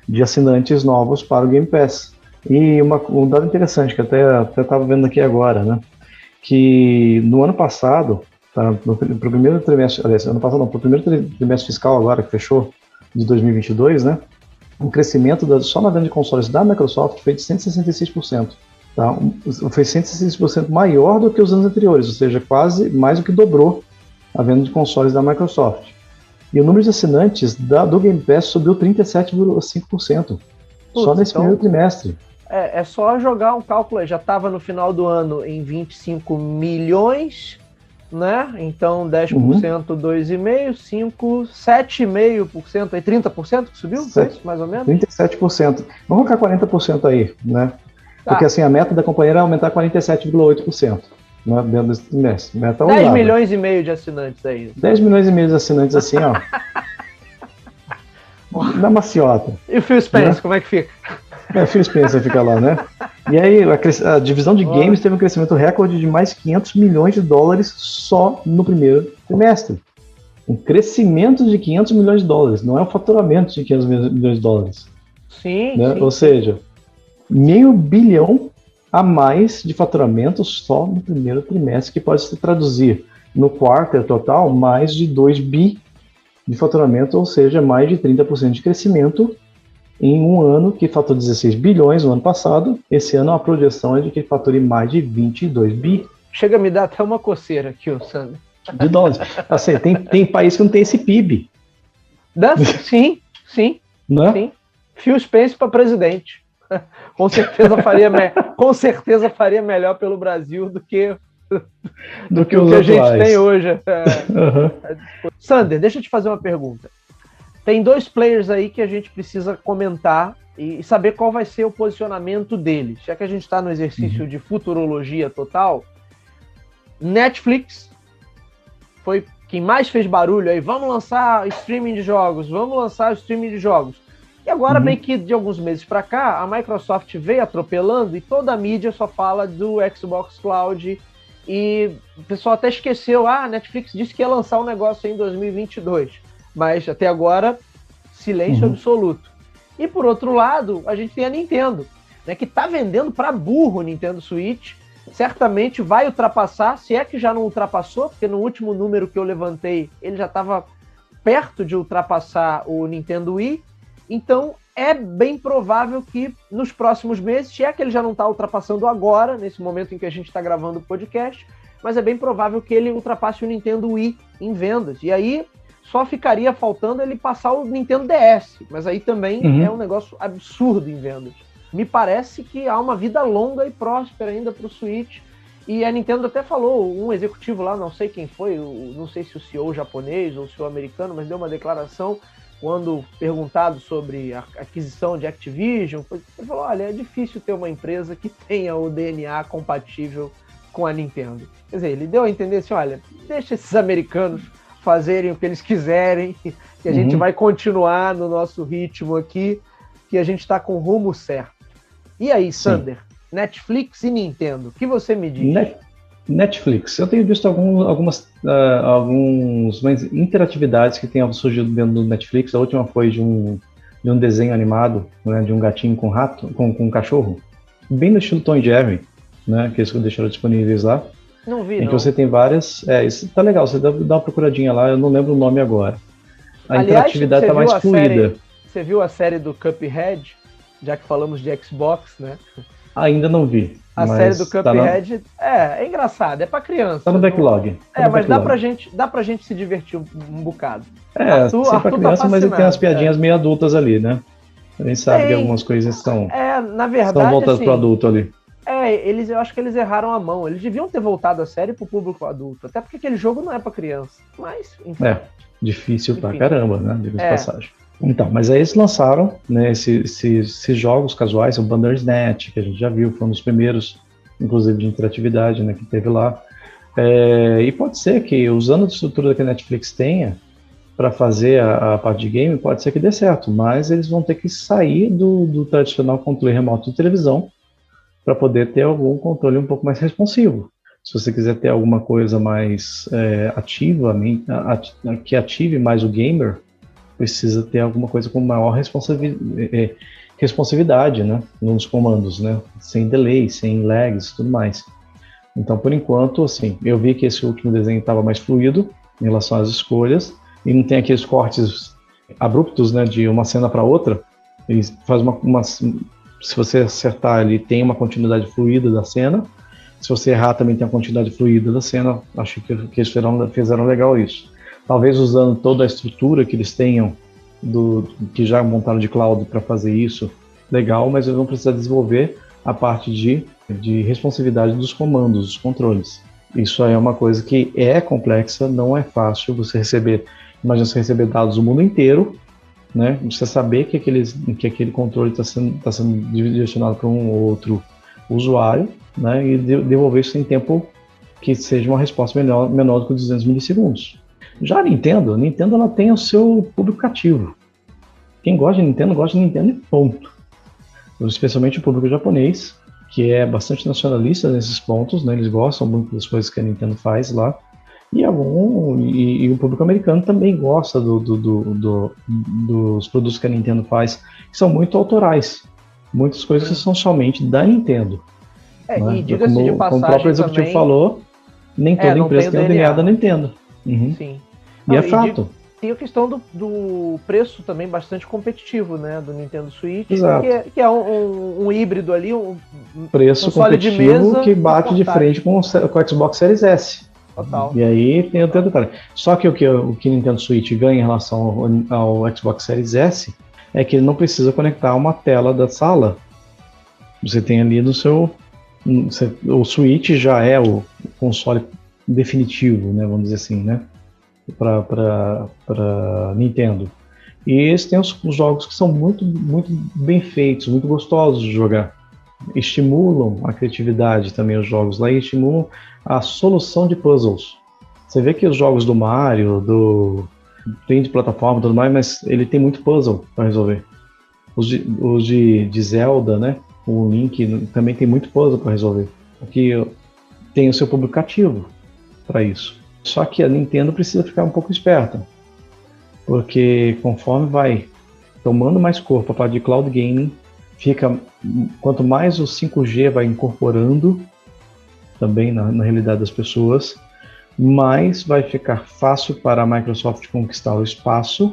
de assinantes novos para o Game Pass. E um dado interessante, que até estava vendo aqui agora, né? Que no ano passado, pro primeiro trimestre, aliás, ano passado não, pro primeiro trimestre fiscal agora, que fechou, de 2022, né? Um crescimento só na venda de consoles da Microsoft foi de 166%. Tá? Foi 166% maior do que os anos anteriores, ou seja, quase mais do que dobrou a venda de consoles da Microsoft. E o número de assinantes do Game Pass subiu 37,5%, só nesse primeiro trimestre. É só jogar um cálculo, já estava no final do ano em 25 milhões, né? Então 10%, 2,5%, 5%, 7,5%, aí 30% que subiu, foi isso, mais ou menos? 37%. Vamos colocar 40% aí, né? Porque assim, a meta da companhia era aumentar 47,8%. Né, dentro desse trimestre. 10 milhões e meio de assinantes aí. 10 milhões e meio de assinantes assim, ó. Na maciota. E o Phil Spencer, né? Como é que fica? O Phil Spencer fica lá, né? E aí a divisão de games teve um crescimento recorde de mais 500 milhões de dólares só no primeiro trimestre. Um crescimento de 500 milhões de dólares, não é um faturamento de 500 milhões de dólares. Sim, né? sim. Ou seja, $500 milhão a mais de faturamento só no primeiro trimestre, que pode se traduzir no quarter total mais de 2 bi de faturamento, ou seja, mais de 30% de crescimento em um ano que faturou 16 bilhões no ano passado. Esse ano a projeção é de que fature mais de 22 bi. Chega a me dar até uma coceira aqui, Sandro. De dólares. Assim, tem país que não tem esse PIB. Sim, sim. Né? Sim. Phil Spencer para presidente. Com certeza faria melhor pelo Brasil do que o que a gente tem hoje. Sander, deixa eu te fazer uma pergunta. Tem 2 players aí que a gente precisa comentar e saber qual vai ser o posicionamento deles. Já que a gente está no exercício de futurologia total, Netflix foi quem mais fez barulho aí. Vamos lançar streaming de jogos, E agora, bem que de alguns meses para cá, a Microsoft veio atropelando e toda a mídia só fala do Xbox Cloud e o pessoal até esqueceu, a Netflix disse que ia lançar um negócio em 2022, mas até agora, silêncio absoluto. E por outro lado, a gente tem a Nintendo, né, que está vendendo para burro o Nintendo Switch, certamente vai ultrapassar, se é que já não ultrapassou, porque no último número que eu levantei, ele já estava perto de ultrapassar o Nintendo Wii, então é bem provável que nos próximos meses, se é que ele já não está ultrapassando agora, nesse momento em que a gente está gravando o podcast, mas é bem provável que ele ultrapasse o Nintendo Wii em vendas. E aí só ficaria faltando ele passar o Nintendo DS, mas aí também é um negócio absurdo em vendas. Me parece que há uma vida longa e próspera ainda para o Switch. E a Nintendo até falou, um executivo lá, não sei quem foi, não sei se o CEO japonês ou o CEO americano, mas deu uma declaração quando perguntado sobre a aquisição de Activision, ele falou, olha, é difícil ter uma empresa que tenha o DNA compatível com a Nintendo. Quer dizer, ele deu a entender assim, olha, deixa esses americanos fazerem o que eles quiserem, que a gente vai continuar no nosso ritmo aqui, que a gente está com o rumo certo. E aí, Sander, Netflix e Nintendo, o que você me diz? Netflix, eu tenho visto algumas interatividades que têm surgido dentro do Netflix. A última foi de um desenho animado, né, de um gatinho com rato, com um cachorro, bem no estilo Tom e Jerry, né, que eles deixaram disponíveis lá. Não vi, em que você tem várias... isso tá legal, você dá uma procuradinha lá, eu não lembro o nome agora. Aliás, interatividade tá mais fluida. Você viu a série do Cuphead? Já que falamos de Xbox, né? Ainda não vi. A série do Cuphead é engraçada, é pra criança. Tá no backlog. Mas dá pra gente se divertir um bocado. Arthur pra criança, tá, mas ele tem umas piadinhas meio adultas ali, né? A gente sabe que algumas coisas estão na verdade, estão voltadas pro adulto ali. Eu acho que eles erraram a mão. Eles deviam ter voltado a série pro público adulto. Até porque aquele jogo não é pra criança. Mas, enfim. Difícil pra caramba, né? De passagem. Então, mas aí eles lançaram, né, esses jogos casuais, o Bandersnatch, que a gente já viu, foi um dos primeiros, inclusive de interatividade, né, que teve lá. E pode ser que, usando a estrutura que a Netflix tenha para fazer a parte de game, pode ser que dê certo, mas eles vão ter que sair do tradicional controle remoto de televisão para poder ter algum controle um pouco mais responsivo. Se você quiser ter alguma coisa mais ativa, que ative mais o gamer, precisa ter alguma coisa com maior responsividade, né, nos comandos, né, sem delay, sem lags e tudo mais. Então, por enquanto, assim, eu vi que esse último desenho estava mais fluido em relação às escolhas, e não tem aqueles cortes abruptos, né, de uma cena para outra. Ele faz se você acertar, ele tem uma continuidade fluida da cena. Se você errar, também tem a continuidade fluida da cena. Acho que eles fizeram legal isso. Talvez usando toda a estrutura que eles tenham, que já montaram de cloud para fazer isso, legal, mas eles vão precisar desenvolver a parte de responsividade dos comandos, dos controles. Isso aí é uma coisa que é complexa, não é fácil você receber. Imagina você receber dados do mundo inteiro, né? Você saber que aquele controle está sendo direcionado para um ou outro usuário, né? E devolver isso em tempo que seja uma resposta menor do que 200 milissegundos. Já a Nintendo ela tem o seu público cativo. Quem gosta de Nintendo e ponto. Especialmente o público japonês, que é bastante nacionalista nesses pontos, né? Eles gostam muito das coisas que a Nintendo faz lá. E o público americano também gosta dos produtos que a Nintendo faz, que são muito autorais. Muitas coisas que são somente da Nintendo. Né? E diga-se de passagem, como o próprio executivo também, falou, nem toda empresa tem o DNA da Nintendo. Sim. E é fato. Tem a questão do preço também bastante competitivo, né, do Nintendo Switch, que é um híbrido ali, um preço competitivo de mesa que bate de frente com o Xbox Series S. Total. E aí tem o detalhe. Só que o que o Nintendo Switch ganha em relação ao Xbox Series S é que ele não precisa conectar uma tela da sala. Você tem ali no seu... O Switch já é o console definitivo, né, vamos dizer assim, né, para Nintendo. E eles têm os jogos que são muito, muito bem feitos, muito gostosos de jogar. Estimulam a criatividade também os jogos lá, e estimulam a solução de puzzles. Você vê que os jogos do Mario, tem de plataforma e tudo mais, mas ele tem muito puzzle para resolver. Os de Zelda, né? O Link também tem muito puzzle para resolver. Aqui tem o seu público cativo para isso. Só que a Nintendo precisa ficar um pouco esperta, porque conforme vai tomando mais corpo a parte de cloud gaming, quanto mais o 5G vai incorporando também na realidade das pessoas, mais vai ficar fácil para a Microsoft conquistar o espaço,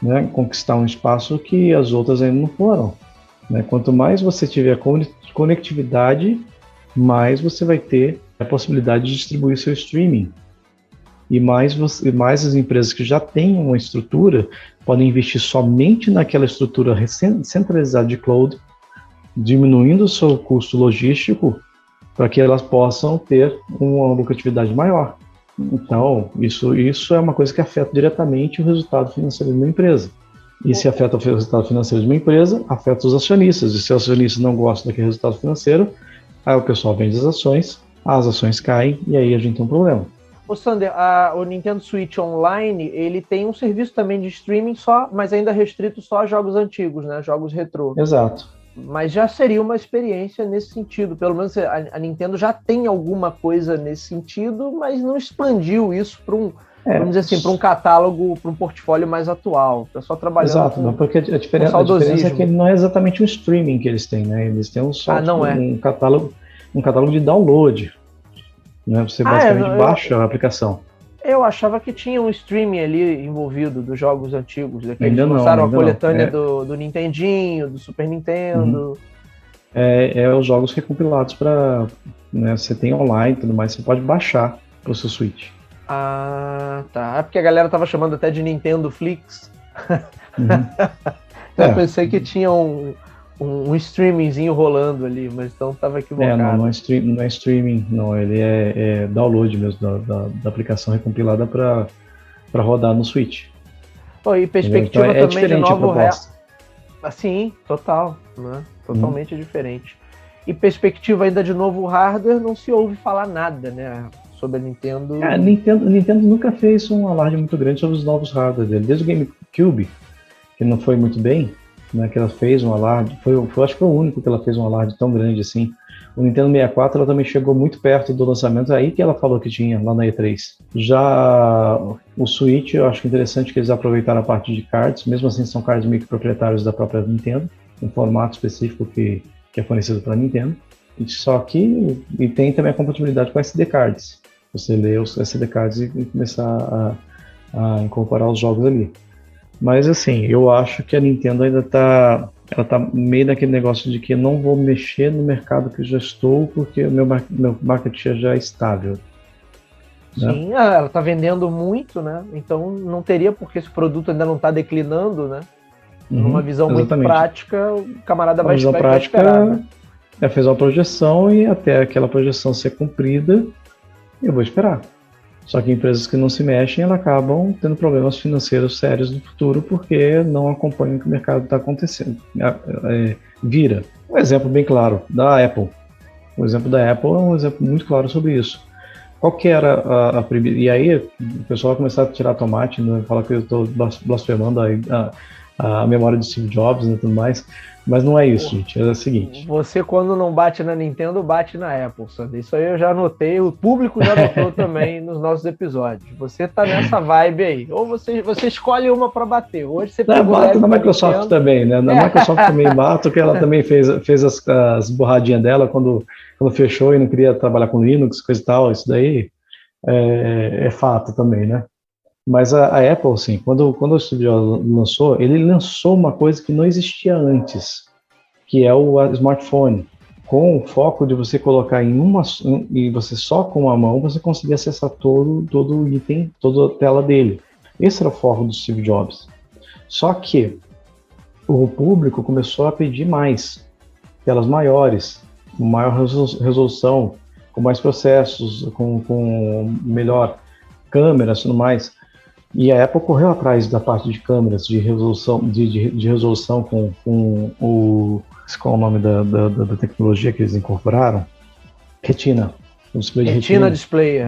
né? Conquistar um espaço que as outras ainda não foram. Né? Quanto mais você tiver conectividade, mais você vai ter a possibilidade de distribuir seu streaming. E mais as empresas que já têm uma estrutura podem investir somente naquela estrutura centralizada de cloud, diminuindo o seu custo logístico para que elas possam ter uma lucratividade maior. Então, isso é uma coisa que afeta diretamente o resultado financeiro de uma empresa. E se afeta o resultado financeiro de uma empresa, afeta os acionistas. E se os acionistas não gostam daquele resultado financeiro, aí o pessoal vende as ações caem e aí a gente tem um problema. Ô Sander, o Nintendo Switch Online, ele tem um serviço também de streaming só, mas ainda restrito só a jogos antigos, né? Jogos retrô. Exato. Mas já seria uma experiência nesse sentido. Pelo menos a Nintendo já tem alguma coisa nesse sentido, mas não expandiu isso para vamos dizer assim, para um catálogo, para um portfólio mais atual. O pessoal trabalhando. Exato, não, porque a diferença é que não é exatamente um streaming que eles têm, né? Eles têm um catálogo de download. Né? Você basicamente baixa a aplicação. Eu achava que tinha um streaming ali envolvido dos jogos antigos. Eles lançaram a coletânea do Nintendinho, do Super Nintendo. Os jogos recompilados para... Né, você tem online e tudo mais, você pode baixar para o seu Switch. Ah, tá. É porque a galera tava chamando até de Nintendo Flix. Eu pensei que tinha um streamingzinho rolando ali, mas então tava equivocado. Não é streaming, não. Ele é download mesmo da aplicação recompilada para rodar no Switch. E perspectiva então, também de novo Sim, total, né? Totalmente diferente. E perspectiva ainda de novo hardware, não se ouve falar nada, né? Sobre a Nintendo. A Nintendo nunca fez um alarde muito grande sobre os novos hardware dele. Desde o GameCube, que não foi muito bem, né, que ela fez um alarde, acho que foi o único que ela fez um alarde tão grande assim. O Nintendo 64 ela também chegou muito perto do lançamento, aí que ela falou que tinha lá na E3. Já o Switch, eu acho interessante que eles aproveitaram a parte de cards, mesmo assim são cards meio que proprietários da própria Nintendo, um formato específico que é fornecido pela Nintendo. Só que tem também a compatibilidade com SD cards. Você lê os SD cards e começar a incorporar os jogos ali. Mas assim, eu acho que a Nintendo ainda tá meio naquele negócio de que eu não vou mexer no mercado que eu já estou, porque o meu market share já é estável. Sim, né? Ela tá vendendo muito, né? Então não teria porque esse produto ainda não tá declinando, né? Numa visão exatamente. Muito prática, o camarada vai esperar. Né? Fez uma projeção e até aquela projeção ser cumprida, eu vou esperar. Só que empresas que não se mexem, elas acabam tendo problemas financeiros sérios no futuro porque não acompanham o que o mercado está acontecendo. Vira. Um exemplo bem claro da Apple. O exemplo da Apple é um exemplo muito claro sobre isso. Qual que era a primeira... E aí o pessoal vai começar a tirar tomate, né? Falar que eu estou blasfemando a memória de Steve Jobs e tudo mais. Mas não é isso, gente. É o seguinte. Você, quando não bate na Nintendo, bate na Apple, Sander. Isso aí eu já anotei. O público já anotou também nos nossos episódios. Você tá nessa vibe aí. Ou você escolhe uma para bater. Hoje você pegou bato na Microsoft Nintendo. Também, né? Na Microsoft também bato, que ela também fez as borradinhas dela quando fechou e não queria trabalhar com Linux, coisa e tal. Isso daí é fato também, né? Mas a Apple, assim, quando o Steve Jobs lançou, ele lançou uma coisa que não existia antes, que é o smartphone, com o foco de você colocar e você só com a mão você conseguir acessar todo o item, toda a tela dele. Esse era o foco do Steve Jobs. Só que o público começou a pedir mais, telas maiores, com maior resolução, com mais processos, com melhor câmera e tudo mais. E a Apple correu atrás da parte de câmeras, de resolução, de resolução com o... Qual é o nome da tecnologia que eles incorporaram? Retina. O display de Retina Display,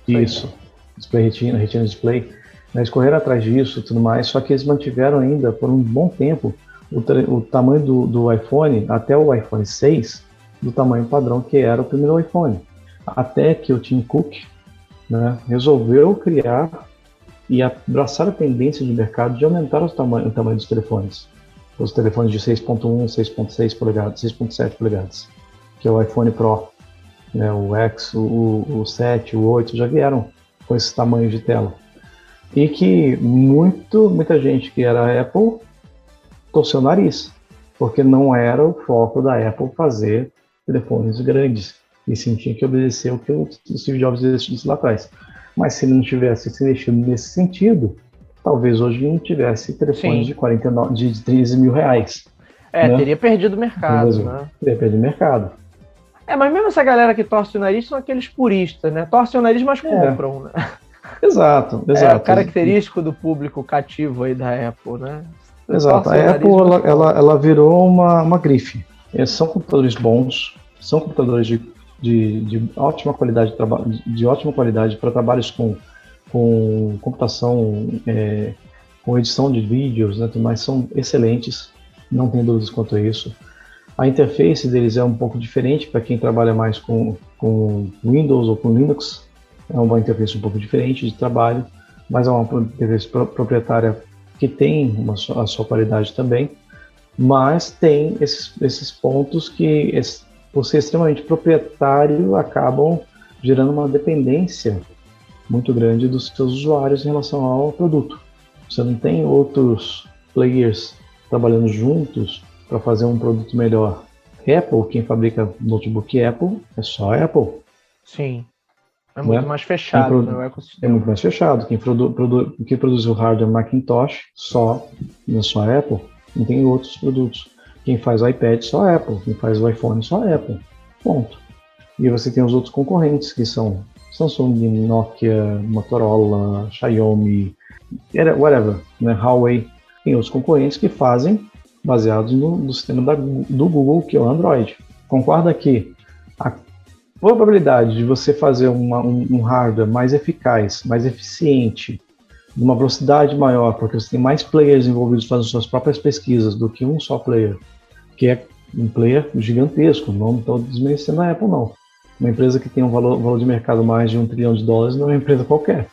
Isso. Display Retina Display. Eles correram atrás disso e tudo mais, só que eles mantiveram ainda, por um bom tempo, o tamanho do iPhone, até o iPhone 6, do tamanho padrão que era o primeiro iPhone. até que o Tim Cook, né, resolveu criar e abraçar a tendência de mercado de aumentar o tamanho dos telefones. Os telefones de 6.1, 6.6 polegadas, 6.7 polegadas, que é o iPhone Pro, né, o X, o 7, o 8, já vieram com esses tamanhos de tela. E que muita gente que era Apple torceu o nariz, porque não era o foco da Apple fazer telefones grandes, e sim tinha que obedecer o que o Steve Jobs disse lá atrás. Mas se ele não tivesse se investido nesse sentido, talvez hoje não tivesse telefones de 49, de 13 mil reais. Né? Teria perdido o mercado, né? Teria perdido o mercado. Mas mesmo essa galera que torce o nariz são aqueles puristas, né? Torcem o nariz, mas compram, né? Exato. É característico do público cativo aí da Apple, né? Exato. A Apple, ela virou uma grife. São computadores bons, são computadores de ótima qualidade para trabalhos com computação, com edição de vídeos, né, mas são excelentes, não tem dúvidas quanto a isso. A interface deles é um pouco diferente para quem trabalha mais com Windows ou com Linux, é uma interface um pouco diferente de trabalho, mas é uma interface proprietária que tem a sua qualidade também, mas tem esses pontos que, por ser extremamente proprietário, acabam gerando uma dependência muito grande dos seus usuários em relação ao produto. Você não tem outros players trabalhando juntos para fazer um produto melhor. Apple, quem fabrica notebook Apple, é só Apple. Sim. É muito mais fechado, né, o ecossistema. É muito mais fechado. Quem produz o hardware Macintosh, não só Apple, não tem outros produtos. Quem faz o iPad, só Apple. Quem faz o iPhone, só Apple. Ponto. E você tem os outros concorrentes, que são Samsung, Nokia, Motorola, Xiaomi, whatever, né, Huawei. Tem outros concorrentes que fazem baseados no sistema do Google, que é o Android. Concorda que a probabilidade de você fazer um hardware mais eficaz, mais eficiente, numa velocidade maior, porque você tem mais players envolvidos fazendo suas próprias pesquisas do que um só player, que é um player gigantesco, não estou desmerecendo a Apple, não. Uma empresa que tem um valor de mercado mais de $1 trilhão não é uma empresa qualquer.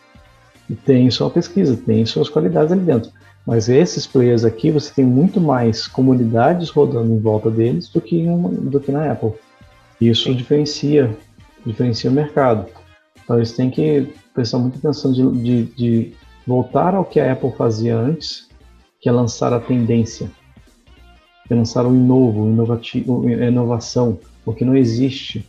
E tem sua pesquisa, tem suas qualidades ali dentro. Mas esses players aqui, você tem muito mais comunidades rodando em volta deles do que na Apple. Isso diferencia o mercado. Então eles têm que prestar muita atenção de voltar ao que a Apple fazia antes, que é lançar a tendência, que é lançar o inovação, o que não existe,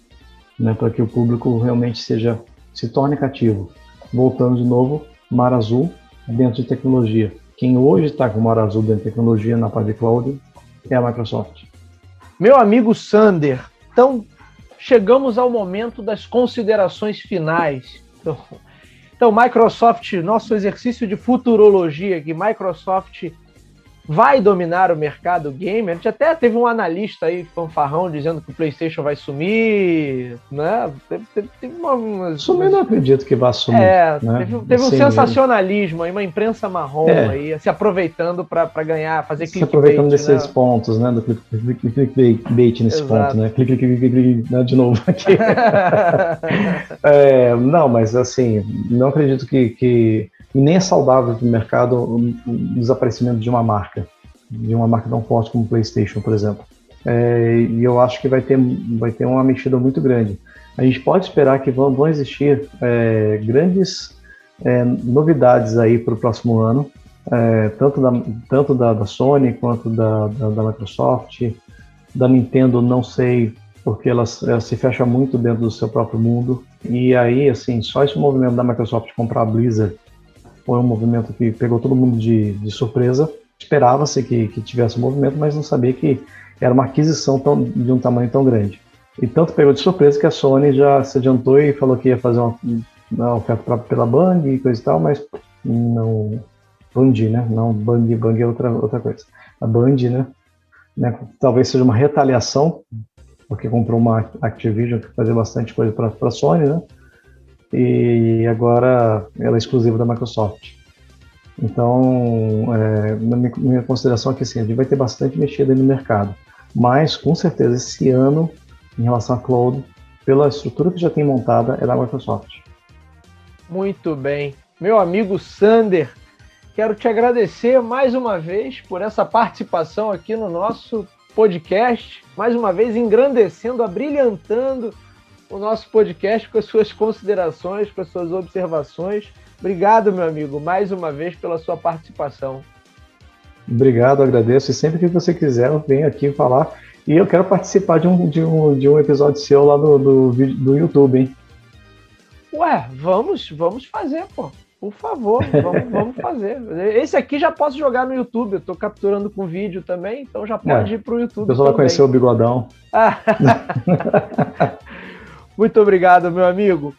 né, para que o público realmente se torne cativo. Voltando de novo, Mar Azul dentro de tecnologia. Quem hoje está com o Mar Azul dentro de tecnologia na parte de cloud é a Microsoft. Meu amigo Sander, então chegamos ao momento das considerações finais. Então, Microsoft, nosso exercício de futurologia aqui, Microsoft vai dominar o mercado gamer. A gente até teve um analista aí, fanfarrão, dizendo que o PlayStation vai sumir, né? Sumir não acredito que vá sumir. Né? Teve um sensacionalismo aí, uma imprensa marrom aí, se aproveitando para ganhar, fazer clickbait. Se aproveitando desses pontos, né? Do clickbait nesse ponto, né? Clique, né? De novo aqui. Não, mas assim, não acredito que e nem é saudável para o mercado o desaparecimento de uma marca tão forte como o PlayStation, por exemplo. E eu acho que vai ter uma mexida muito grande. A gente pode esperar que vão existir grandes novidades aí para o próximo ano, tanto da Sony quanto da Microsoft, da Nintendo, não sei, porque ela se fecha muito dentro do seu próprio mundo. E aí, assim, só esse movimento da Microsoft comprar a Blizzard foi um movimento que pegou todo mundo de surpresa. Esperava-se que tivesse um movimento, mas não sabia que era uma aquisição de um tamanho tão grande. E tanto pegou de surpresa que a Sony já se adiantou e falou que ia fazer uma oferta pela Bang e coisa e tal, mas não... Band, né? Não, Bang é outra coisa. A Band, né? Talvez seja uma retaliação, porque comprou uma Activision que fazia bastante coisa para a Sony, né? E agora ela é exclusiva da Microsoft. Então, minha consideração é que sim, a gente vai ter bastante mexida no mercado. Mas, com certeza, esse ano, em relação a cloud, pela estrutura que já tem montada, é da Microsoft. Muito bem. Meu amigo Sander, quero te agradecer mais uma vez por essa participação aqui no nosso podcast, mais uma vez engrandecendo, abrilhantando o nosso podcast com as suas considerações, com as suas observações. Obrigado, meu amigo, mais uma vez pela sua participação. Obrigado, agradeço. E sempre que você quiser, eu venho aqui falar. E eu quero participar de um episódio seu lá do YouTube, hein? Ué, vamos fazer, pô. Por favor, vamos fazer. Esse aqui já posso jogar no YouTube, eu tô capturando com vídeo também, então já pode ir pro YouTube. O pessoal vai conhecer o Bigodão. Muito obrigado, meu amigo.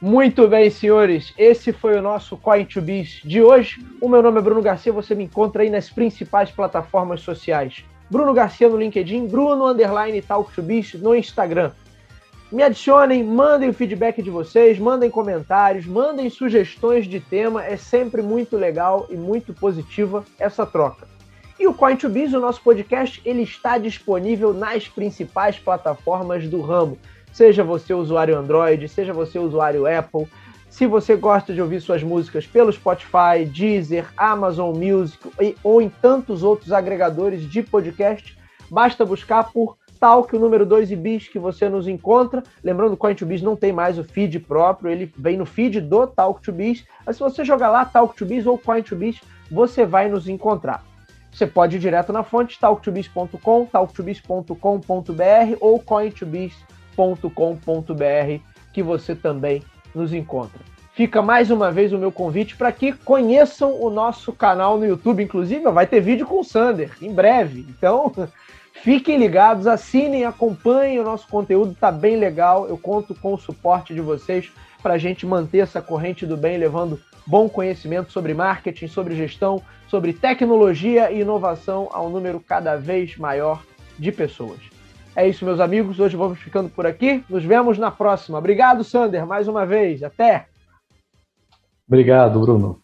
Muito bem, senhores, esse foi o nosso Coin2Biz de hoje. O meu nome é Bruno Garcia, você me encontra aí nas principais plataformas sociais. Bruno Garcia no LinkedIn, Bruno_Talk2Biz no Instagram. Me adicionem, mandem o feedback de vocês, mandem comentários, mandem sugestões de tema, é sempre muito legal e muito positiva essa troca. E o Coin2Biz, o nosso podcast, ele está disponível nas principais plataformas do ramo. Seja você usuário Android, seja você usuário Apple. Se você gosta de ouvir suas músicas pelo Spotify, Deezer, Amazon Music ou em tantos outros agregadores de podcast, basta buscar por Talk, o número 2 e Biz, que você nos encontra. Lembrando, o Coin2Biz não tem mais o feed próprio, ele vem no feed do Talk2Biz. Mas se você jogar lá Talk2Biz ou Coin2Biz, você vai nos encontrar. Você pode ir direto na fonte, talk2biz.com, talk2biz.com.br ou coin2biz.com.br, que você também nos encontra. Fica mais uma vez o meu convite para que conheçam o nosso canal no YouTube. Inclusive, vai ter vídeo com o Sander em breve. Então, fiquem ligados, assinem, acompanhem o nosso conteúdo, tá bem legal. Eu conto com o suporte de vocês para a gente manter essa corrente do bem, levando bom conhecimento sobre marketing, sobre gestão, sobre tecnologia e inovação ao número cada vez maior de pessoas. É isso, meus amigos. Hoje vamos ficando por aqui. Nos vemos na próxima. Obrigado, Sander, mais uma vez. Até! Obrigado, Bruno.